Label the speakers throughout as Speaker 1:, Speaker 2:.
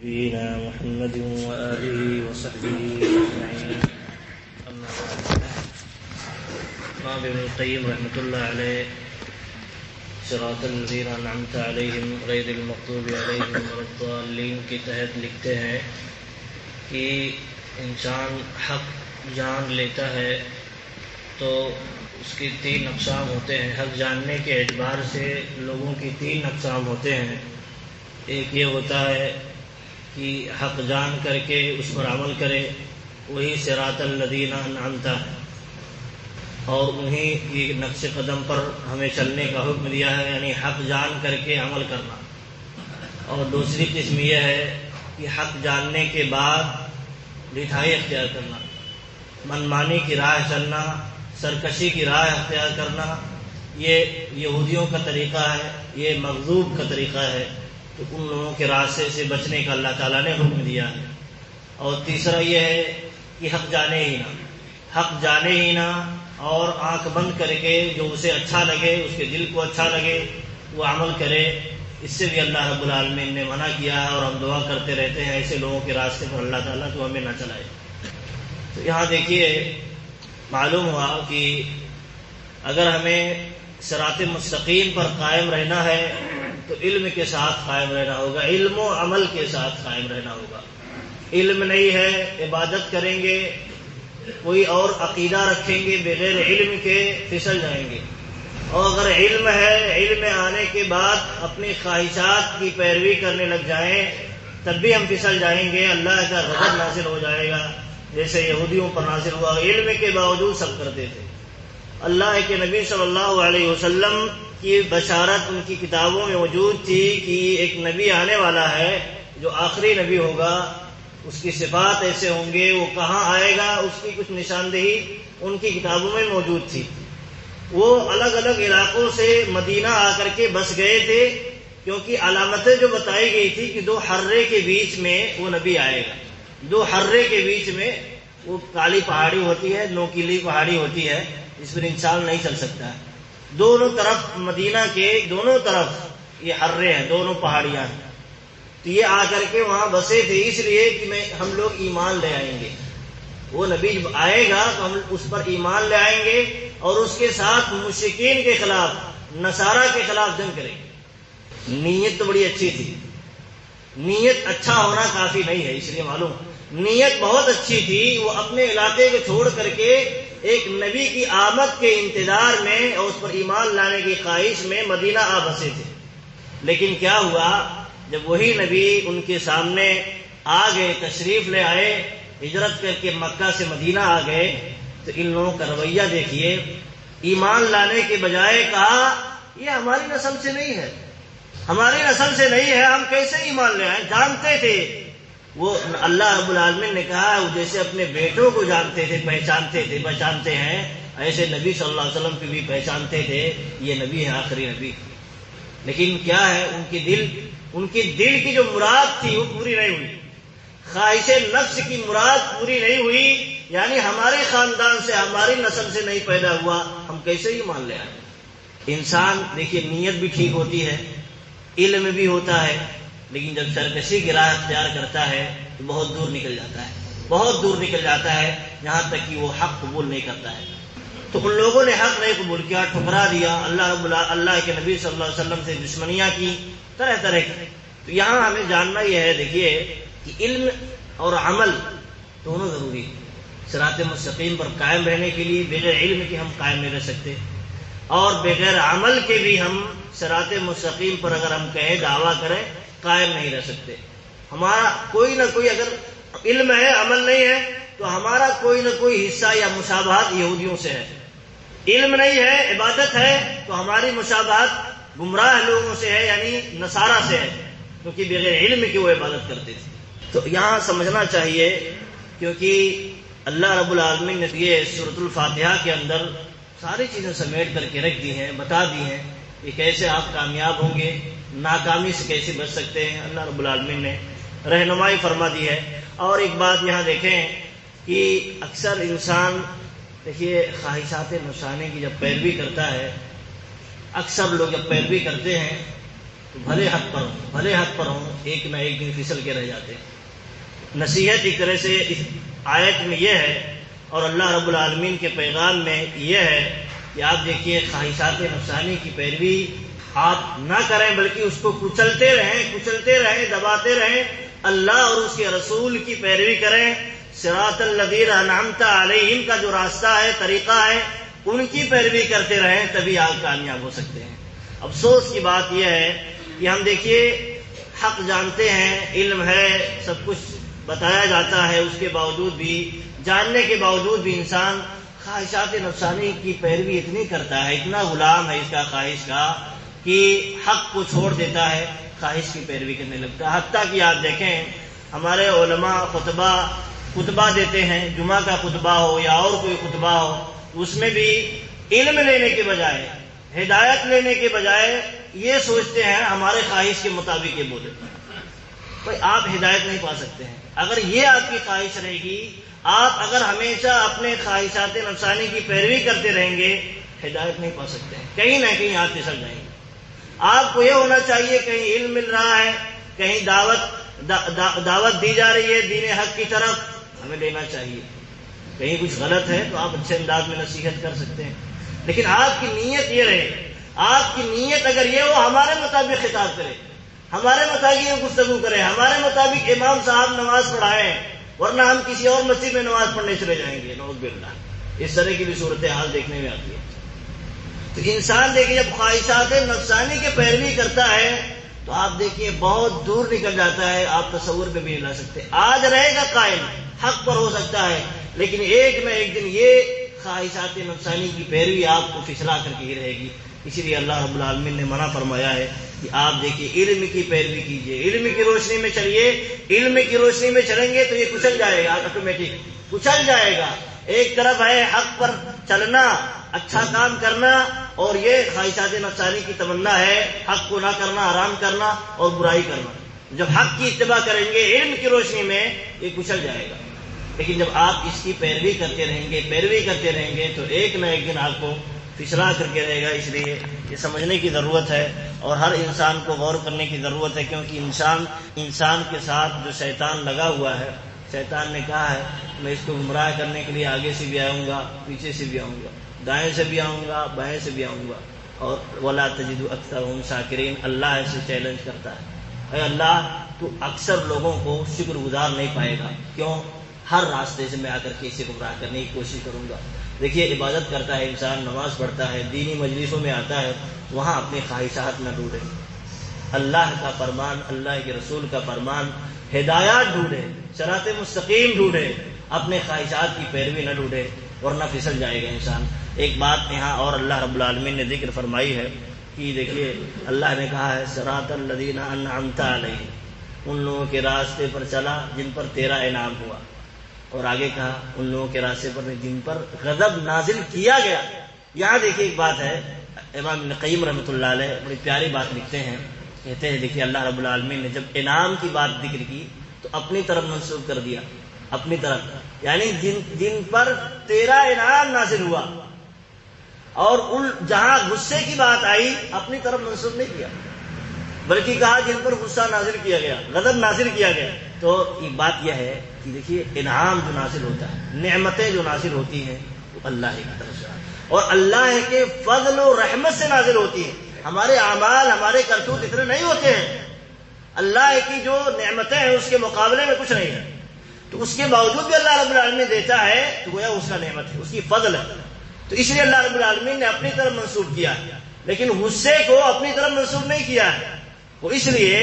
Speaker 1: نبينا محمد وآله وصحبه أجمعين. أما بعد، قال ابن القيم رحمۃ اللہ علیہ صراط الذین انعمت علیہم غیر المغضوب علیہم ولا الضالین کے تحت لکھتے ہیں کہ انسان حق جان لیتا ہے تو اس کی تین اقسام ہوتے ہیں. حق جاننے کے اعتبار سے لوگوں کی تین اقسام ہوتے ہیں. ایک یہ ہوتا ہے کہ حق جان کر کے اس پر عمل کرے، وہی صراط الذین انعمت، اور انہیں کی نقش قدم پر ہمیں چلنے کا حکم دیا ہے، یعنی حق جان کر کے عمل کرنا. اور دوسری قسم یہ ہے کہ حق جاننے کے بعد ڈھیٹھائی اختیار کرنا، منمانی کی راہ چلنا، سرکشی کی راہ اختیار کرنا. یہ یہودیوں کا طریقہ ہے، یہ مغضوب کا طریقہ ہے. تو ان لوگوں کے راستے سے بچنے کا اللہ تعالیٰ نے حکم دیا ہے. اور تیسرا یہ ہے کہ حق جانے ہی نہ اور آنکھ بند کر کے جو اسے اچھا لگے، اس کے دل کو اچھا لگے، وہ عمل کرے. اس سے بھی اللہ رب العالمین نے منع کیا ہے، اور ہم دعا کرتے رہتے ہیں ایسے لوگوں کے راستے پر اللہ تعالیٰ تو ہمیں نہ چلائے. تو یہاں دیکھیے معلوم ہوا کہ اگر ہمیں صراط مستقیم پر قائم رہنا ہے تو علم کے ساتھ قائم رہنا ہوگا، علم و عمل کے ساتھ قائم رہنا ہوگا. علم نہیں ہے، عبادت کریں گے، کوئی اور عقیدہ رکھیں گے، بغیر علم کے پھسل جائیں گے. اور اگر علم ہے، علم میں آنے کے بعد اپنی خواہشات کی پیروی کرنے لگ جائیں تب بھی ہم پھسل جائیں گے. اللہ کا غضب نازل ہو جائے گا، جیسے یہودیوں پر نازل ہوا. علم کے باوجود سب کرتے تھے. اللہ کے نبی صلی اللہ علیہ وسلم کی بشارت ان کی کتابوں میں موجود تھی کہ ایک نبی آنے والا ہے جو آخری نبی ہوگا، اس کی صفات ایسے ہوں گے، وہ کہاں آئے گا، اس کی کچھ نشاندہی ان کی کتابوں میں موجود تھی. وہ الگ الگ علاقوں سے مدینہ آ کر کے بس گئے تھے، کیونکہ علامتیں جو بتائی گئی تھی کہ دو حرے کے بیچ میں وہ نبی آئے گا. دو حرے کے بیچ میں وہ کالی پہاڑی ہوتی ہے، نوکیلی پہاڑی ہوتی ہے، اس پر انسان نہیں چل سکتا ہے. دونوں طرف مدینہ کے دونوں طرف یہ حرے ہیں، دونوں پہاڑیاں ہیں. تو یہ آ کر کے وہاں بسے تھے، اس لیے کہ ہم لوگ ایمان لے آئیں گے. وہ نبی جب آئے گا تو ہم اس پر ایمان لے آئیں گے اور اس کے ساتھ مشرکین کے خلاف، نصارہ کے خلاف جنگ کریں گے. نیت تو بڑی اچھی تھی. نیت اچھا ہونا کافی نہیں ہے، اس لیے معلوم نیت بہت اچھی تھی. وہ اپنے علاقے کو چھوڑ کر کے ایک نبی کی آمد کے انتظار میں اور اس پر ایمان لانے کی خواہش میں مدینہ آ بسے تھے. لیکن کیا ہوا، جب وہی نبی ان کے سامنے آ گئے، تشریف لے آئے، ہجرت کر کے مکہ سے مدینہ آ گئے، تو ان لوگوں کا رویہ دیکھیے. ایمان لانے کے بجائے کہا یہ ہماری نسل سے نہیں ہے، ہماری نسل سے نہیں ہے، ہم کیسے ایمان لے آئے. جانتے تھے وہ، اللہ رب العالمین نے کہا وہ جیسے اپنے بیٹوں کو جانتے تھے، پہچانتے ہیں، ایسے نبی صلی اللہ علیہ وسلم کی بھی پہچانتے تھے، یہ نبی ہے، آخری نبی. لیکن کیا ہے، ان کی دل کی جو مراد تھی وہ پوری نہیں ہوئی. خواہش نفس کی مراد پوری نہیں ہوئی، یعنی ہمارے خاندان سے، ہماری نسل سے نہیں پیدا ہوا، ہم کیسے ہی مان لے آئے. انسان دیکھیے نیت بھی ٹھیک ہوتی ہے، علم بھی ہوتا ہے، لیکن جب سرکشی کی راہ اختیار کرتا ہے تو بہت دور نکل جاتا ہے، یہاں تک کہ وہ حق قبول نہیں کرتا ہے. تو ان لوگوں نے حق نہیں قبول کیا، ٹھکرا دیا، اللہ کے نبی صلی اللہ علیہ وسلم سے دشمنیاں کی، طرح کی. تو یہاں ہمیں جاننا یہ ہے، دیکھیے کہ علم اور عمل دونوں ضروری ہے. صراط مستقیم پر قائم رہنے کے لیے بغیر علم کے ہم قائم نہیں رہ سکتے، اور بغیر عمل کے بھی ہم صراط مستقیم پر اگر ہم کہیں، دعویٰ کریں، قائم نہیں رہ سکتے. ہمارا کوئی نہ کوئی، اگر علم ہے عمل نہیں ہے تو ہمارا کوئی نہ کوئی حصہ یا مشابہت یہودیوں سے ہے. علم نہیں ہے، عبادت ہے، تو ہماری مشابہت گمراہ لوگوں سے ہے، یعنی نصارہ سے ہے، کیونکہ بغیر علم کے وہ عبادت کرتے تھے. تو یہاں سمجھنا چاہیے، کیونکہ اللہ رب العالمین نے یہ سورۃ الفاتحہ کے اندر ساری چیزیں سمیٹ کر کے رکھ دی ہیں، بتا دی ہیں کہ کیسے آپ کامیاب ہوں گے، ناکامی سے کیسے بچ سکتے ہیں. اللہ رب العالمین نے رہنمائی فرما دی ہے. اور ایک بات یہاں دیکھیں کہ اکثر انسان دیکھیے خواہشات نفسانی کی جب پیروی کرتا ہے، اکثر لوگ جب پیروی کرتے ہیں تو بھلے حق پر ہوں ایک نہ ایک دن پھسل کے رہ جاتے ہیں۔ نصیحت ایک طرح سے اس آیت میں یہ ہے اور اللہ رب العالمین کے پیغام میں یہ ہے کہ آپ دیکھیے خواہشات نفسانی کی پیروی آپ نہ کریں، بلکہ اس کو کچلتے رہیں، دباتے رہیں، اللہ اور اس کے رسول کی پیروی کریں۔ صراط الذین انعمت علیہم کا جو راستہ ہے، طریقہ ہے، ان کی پیروی کرتے رہیں، تبھی آپ کامیاب ہو سکتے ہیں۔ افسوس کی بات یہ ہے کہ ہم دیکھیے حق جانتے ہیں، علم ہے، سب کچھ بتایا جاتا ہے، اس کے باوجود بھی، جاننے کے باوجود بھی انسان خواہشات نفسانی کی پیروی اتنی کرتا ہے، اتنا غلام ہے اس کا خواہش کا کہ حق کو چھوڑ دیتا ہے، خواہش کی پیروی کرنے لگتا ہے۔ حتیٰ کہ آپ دیکھیں ہمارے علماء خطبہ دیتے ہیں، جمعہ کا خطبہ ہو یا اور کوئی خطبہ ہو، اس میں بھی علم لینے کے بجائے، ہدایت لینے کے بجائے یہ سوچتے ہیں ہمارے خواہش کے مطابق یہ بولے۔ بھائی آپ ہدایت نہیں پا سکتے ہیں اگر یہ آپ کی خواہش رہے گی، آپ اگر ہمیشہ اپنے خواہشات نفسانی کی پیروی کرتے رہیں گے، ہدایت نہیں پا سکتے ہیں، کہیں نہ کہیں آپ پھسل جائیں گے۔ آپ کو یہ ہونا چاہیے کہیں علم مل رہا ہے، کہیں دعوت دی جا رہی ہے دین حق کی طرف، ہمیں لینا چاہیے۔ کہیں کچھ غلط ہے تو آپ اچھے انداز میں نصیحت کر سکتے ہیں، لیکن آپ کی نیت یہ رہے، آپ کی نیت اگر یہ ہو ہمارے مطابق خطاب کرے، ہمارے مطابق گفتگو کرے، ہمارے مطابق امام صاحب نماز پڑھائیں، ورنہ ہم کسی اور مسجد میں نماز پڑھنے چلے جائیں گے، نعوذ باللہ۔ اس طرح کی بھی صورتحال دیکھنے میں آتی ہے۔ تو انسان دیکھیے جب خواہشات نفسانی کی پیروی کرتا ہے تو آپ دیکھیے بہت دور نکل جاتا ہے، آپ تصور میں بھی نہیں لا سکتے۔ آج رہے گا قائم، حق پر ہو سکتا ہے، لیکن ایک نہ ایک دن یہ خواہشات نفسانی کی پیروی آپ کو پھسلا کر کے ہی رہے گی۔ اسی لیے اللہ رب العالمین نے منع فرمایا ہے کہ آپ دیکھیے علم کی پیروی کیجیے، علم کی روشنی میں چلیے، علم کی روشنی میں چلیں گے تو یہ کچل جائے گا، آٹومیٹک کچل جائے گا۔ ایک طرف ہے حق پر چلنا، اچھا کام کرنا، اور یہ خواہشات نفسانی کی تمنا ہے حق کو نہ کرنا، حرام کرنا اور برائی کرنا۔ جب حق کی اتباع کریں گے علم کی روشنی میں یہ کچل جائے گا، لیکن جب آپ اس کی پیروی کرتے رہیں گے تو ایک نہ ایک دن آپ کو پھسلا کر کے رہے گا۔ اس لیے یہ سمجھنے کی ضرورت ہے اور ہر انسان کو غور کرنے کی ضرورت ہے، کیونکہ انسان کے ساتھ جو شیطان لگا ہوا ہے، شیطان نے کہا ہے میں اس کو گمراہ کرنے کے لیے آگے سے بھی آؤں گا، پیچھے سے بھی آؤں گا، دائیں سے بھی آؤں گا، بائیں سے بھی آؤں گا، اور وَلَا تَجِدُ أَكْثَرَهُمْ شَاكِرِينَ، اللہ ایسے چیلنج کرتا ہے، اے اللہ تو اکثر لوگوں کو شکر گزار نہیں پائے گا، کیوں؟ ہر راستے سے میں آ کر کے اسے گمراہ کرنے کی کوشش کروں گا۔ دیکھیے عبادت کرتا ہے انسان، نماز پڑھتا ہے، دینی مجلسوں میں آتا ہے، وہاں اپنی خواہشات نہ ڈھونڈے، اللہ کا فرمان، اللہ کے رسول کا فرمان، ہدایات ڈھونڈے، صراط مستقیم ڈھونڈے، اپنے خواہشات کی پیروی نہ ڈھونڈے، ورنہ پھسل جائے گا انسان۔ ایک بات یہاں اور اللہ رب العالمین نے ذکر فرمائی ہے کہ دیکھیے اللہ نے کہا ہے صراط الذین انعمت علیہم، ان لوگوں کے راستے پر چلا جن پر تیرا انعام ہوا، اور آگے کہا ان لوگوں کے راستے پر جن پر غضب نازل کیا گیا۔ یہاں دیکھیے ایک بات ہے، امام ابن قیم رحمۃ اللہ علیہ بڑی پیاری بات لکھتے ہیں، کہتے ہیں دیکھیے اللہ رب العالمین نے جب انعام کی بات ذکر کی تو اپنی طرف منسوب کر دیا، اپنی طرف، یعنی جن پر تیرا انعام نازل ہوا، اور جہاں غصے کی بات آئی اپنی طرف منسوب نہیں کیا، بلکہ کہا جن پر غصہ نازل کیا گیا، غضب نازل کیا گیا۔ تو ایک بات یہ ہے کہ دیکھیے انعام جو نازل ہوتا ہے، نعمتیں جو نازل ہوتی ہیں وہ اللہ کی طرف سے اور اللہ کے فضل و رحمت سے نازل ہوتی ہیں۔ ہمارے اعمال، ہمارے کرتوت اتنے نہیں ہوتے ہیں، اللہ کی جو نعمتیں ہیں اس کے مقابلے میں کچھ نہیں ہے، تو اس کے باوجود بھی اللہ رب العالمین دیتا ہے تو گویا اس کا نعمت ہے، اس کی فضل ہے، تو اس لیے اللہ رب العالمین نے اپنی طرف منسوب کیا، لیکن غصے کو اپنی طرف منسوب نہیں کیا ہے، وہ اس لیے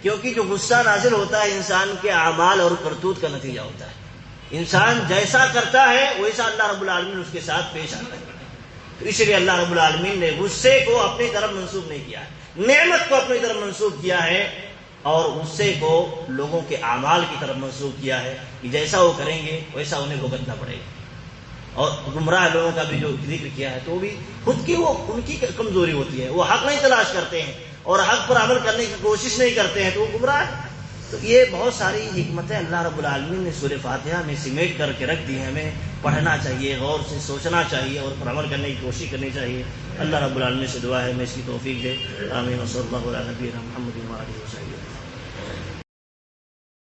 Speaker 1: کیونکہ جو غصہ نازل ہوتا ہے انسان کے اعمال اور کرتوت کا نتیجہ ہوتا ہے، انسان جیسا کرتا ہے ویسا اللہ رب العالمین اس کے ساتھ پیش آتا ہے، تو اس لیے اللہ رب العالمین نے غصے کو اپنی طرف منسوب نہیں کیا ہے، نعمت کو اپنی طرف منسوب کیا ہے، اور غصے کو لوگوں کے اعمال کی طرف منسوب کیا ہے کہ جیسا وہ کریں گے ویسا انہیں بھگتنا پڑے گا۔ اور گمراہ لوگوں کا بھی جو ذکر کیا ہے تو وہ بھی خود کی ان کی کمزوری ہوتی ہے، وہ حق نہیں تلاش کرتے ہیں اور حق پر عمل کرنے کی کوشش نہیں کرتے ہیں تو وہ گمراہ ہے۔
Speaker 2: تو یہ بہت ساری حکمتیں اللہ رب العالمین نے سورہ فاتحہ میں سمیٹ کر کے رکھ دی ہیں. ہمیں پڑھنا چاہیے، غور سے سوچنا چاہیے اور پر عمل کرنے کی کوشش کرنی چاہیے. اللہ رب العالمین سے دعا ہے میں اس کی توفیق دے. آمین. صلی اللہ علیہ نبینا محمد و آلہ وصحبہ.